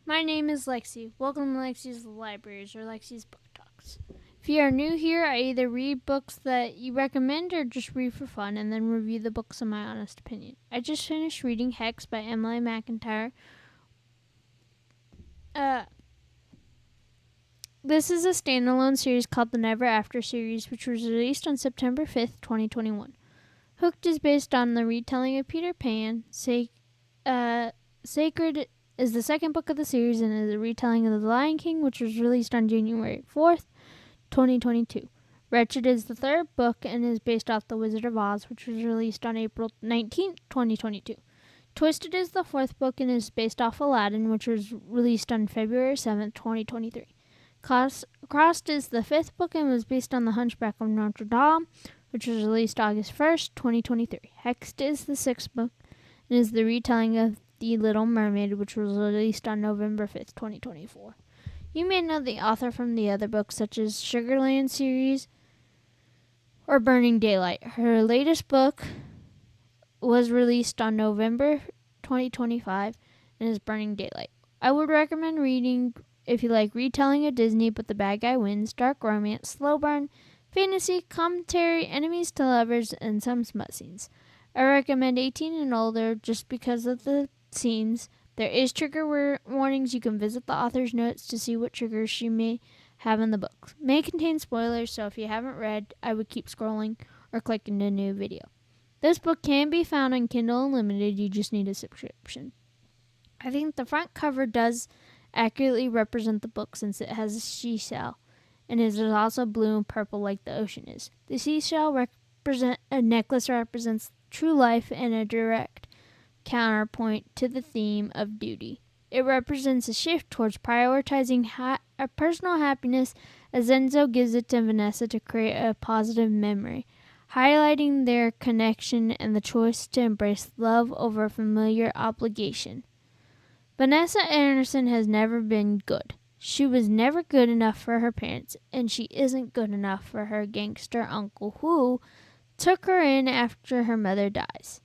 My name is Lexi. Welcome to Lexi's Libraries or Lexi's Book Talks. If you are new here, I either read books that you recommend or just read for fun and then review the books in my honest opinion. I just finished reading Hexed by Emily McIntyre. This is a standalone series called the Never After series, which was released on September 5th, 2021. Hooked is based on the retelling of Peter Pan. Sacred is the second book of the series and is a retelling of The Lion King, which was released on January 4th, 2022. Wretched is the third book and is based off The Wizard of Oz, which was released on April 19th, 2022. Twisted is the fourth book and is based off Aladdin, which was released on February 7th, 2023. Crossed is the fifth book and was based on The Hunchback of Notre Dame, which was released August 1st, 2023. Hexed is the sixth book and is the retelling of The Little Mermaid, which was released on November 5th, 2024. You may know the author from the other books, such as Sugarland series or Burning Daylight. Her latest book was released on November 2025 and is Burning Daylight. I would recommend reading if you like retelling of Disney but the bad guy wins, dark romance, slow burn, fantasy, commentary, enemies to lovers, and some smut scenes. I recommend 18 and older just because of the scenes. There is trigger warnings. You can visit the author's notes to see what triggers she may have in the book. May contain spoilers, so if you haven't read, I would keep scrolling or click into a new video. This book can be found on Kindle Unlimited. You just need a subscription. I think the front cover does accurately represent the book since it has a seashell and is also blue and purple like the ocean is. The seashell necklace represents true life and a direct counterpoint to the theme of duty. It represents a shift towards prioritizing personal happiness as Enzo gives it to Vanessa to create a positive memory, highlighting their connection and the choice to embrace love over familiar obligation. Vanessa Anderson has never been good. She was never good enough for her parents, and she isn't good enough for her gangster uncle who took her in after her mother dies.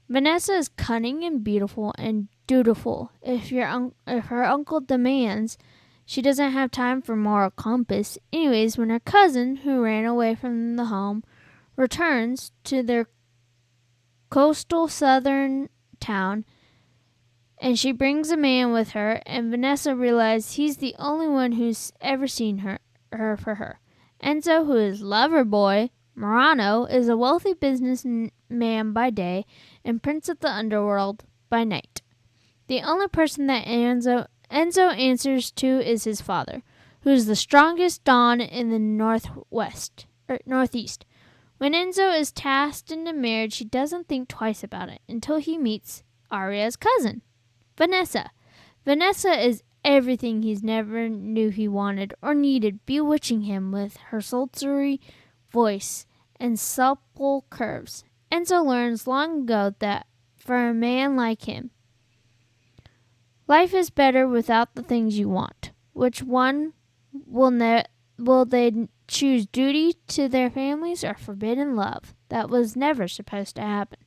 Vanessa is cunning and beautiful and dutiful. If her uncle demands, she doesn't have time for moral compass. Anyways, when her cousin, who ran away from the home, returns to their coastal southern town, and she brings a man with her, and Vanessa realizes he's the only one who's ever seen her for her. Enzo, who is lover boy, Morano, is a wealthy businessman by day and prince of the underworld by night. The only person that Enzo answers to is his father, who is the strongest Don in the northeast. When Enzo is tasked into marriage, he doesn't think twice about it until he meets Aria's cousin, Vanessa. Vanessa is everything he's never knew he wanted or needed, bewitching him with her sultry voice and supple curves. Enzo learns long ago that for a man like him, life is better without the things you want. Which one will they choose, duty to their families or forbidden love that was never supposed to happen?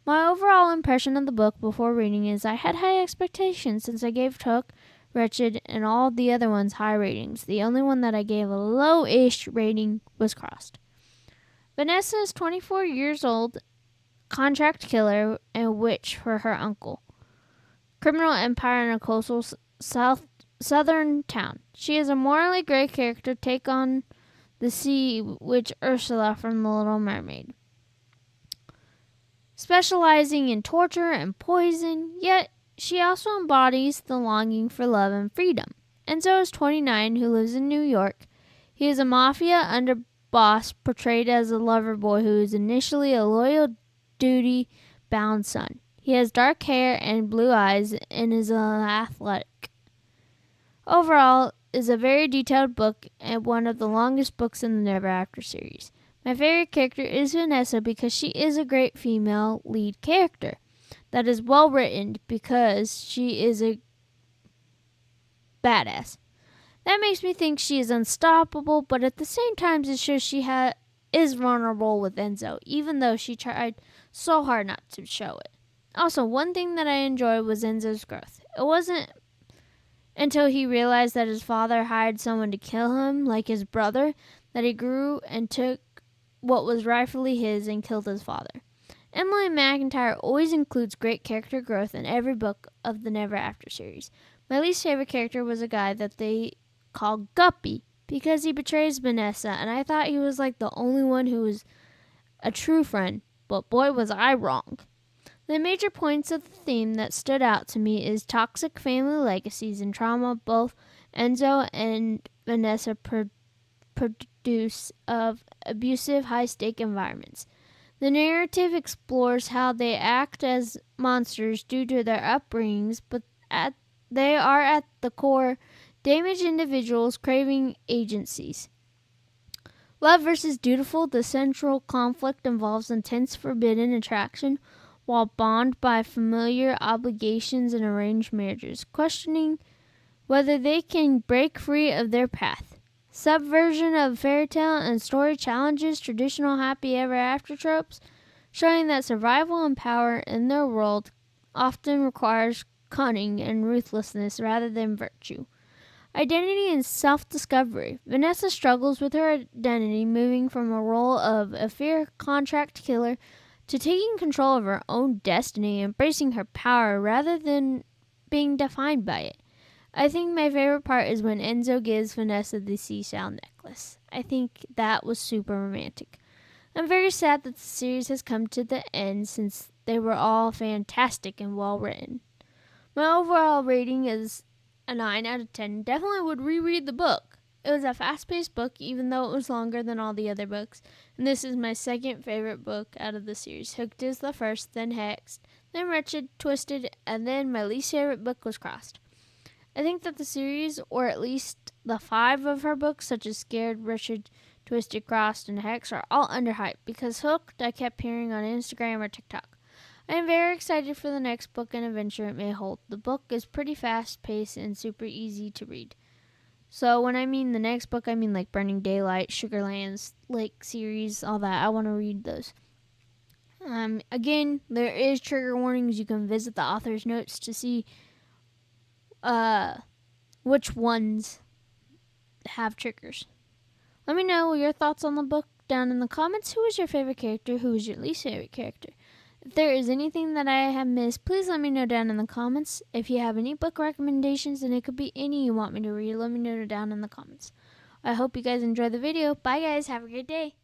My overall impression of the book before reading is I had high expectations since I gave Hook, Wretched, and all the other ones high ratings. The only one that I gave a low-ish rating was Crossed. Vanessa is 24 years old, contract killer, and witch for her uncle. Criminal empire in a coastal southern town. She is a morally gray character take on the sea witch Ursula from The Little Mermaid, specializing in torture and poison, yet she also embodies the longing for love and freedom. Enzo is 29 who lives in New York. He is a mafia underboss portrayed as a lover boy who is initially a loyal, duty-bound son. He has dark hair and blue eyes and is athletic. Overall, is a very detailed book and one of the longest books in the Never After series. My favorite character is Vanessa because she is a great female lead character that is well written because she is a badass. That makes me think she is unstoppable, but at the same time it shows she is vulnerable with Enzo, even though she tried so hard not to show it. Also, one thing that I enjoyed was Enzo's growth. until he realized that his father hired someone to kill him, like his brother, that he grew and took what was rightfully his and killed his father. Emily McIntyre always includes great character growth in every book of the Never After series. My least favorite character was a guy that they called Guppy because he betrays Vanessa, and I thought he was like the only one who was a true friend, but boy was I wrong. The major points of the theme that stood out to me is toxic family legacies and trauma both Enzo and Vanessa produce of abusive, high-stake environments. The narrative explores how they act as monsters due to their upbringings, but they are at the core damaged individuals craving agencies. Love versus dutiful, the central conflict involves intense forbidden attraction while bound by familiar obligations and arranged marriages, questioning whether they can break free of their path. Subversion of fairy tale and story challenges traditional happy ever after tropes, showing that survival and power in their world often requires cunning and ruthlessness rather than virtue. Identity and self-discovery. Vanessa struggles with her identity, moving from a role of a fear contract killer to taking control of her own destiny, embracing her power rather than being defined by it. I think my favorite part is when Enzo gives Vanessa the seashell necklace. I think that was super romantic. I'm very sad that the series has come to the end since they were all fantastic and well written. My overall rating is a 9 out of 10. Definitely would reread the book. It was a fast-paced book even though it was longer than all the other books. And this is my second favorite book out of the series. Hooked is the first, then Hexed, then Wretched, Twisted, and then my least favorite book was Crossed. I think that the series, or at least the 5 of her books, such as Scared, Wretched, Twisted, Crossed, and Hex, are all underhyped because Hooked I kept hearing on Instagram or TikTok. I am very excited for the next book and adventure it may hold. The book is pretty fast-paced and super easy to read. So when I mean the next book, I mean like Burning Daylight, Sugarlands, Lake series, all that. I want to read those. Again, there is trigger warnings. You can visit the author's notes to see which ones have triggers. Let me know your thoughts on the book down in the comments. Who is your favorite character? Who is your least favorite character? If there is anything that I have missed, please let me know down in the comments. If you have any book recommendations, and it could be any you want me to read, let me know down in the comments. I hope you guys enjoyed the video. Bye guys, have a great day.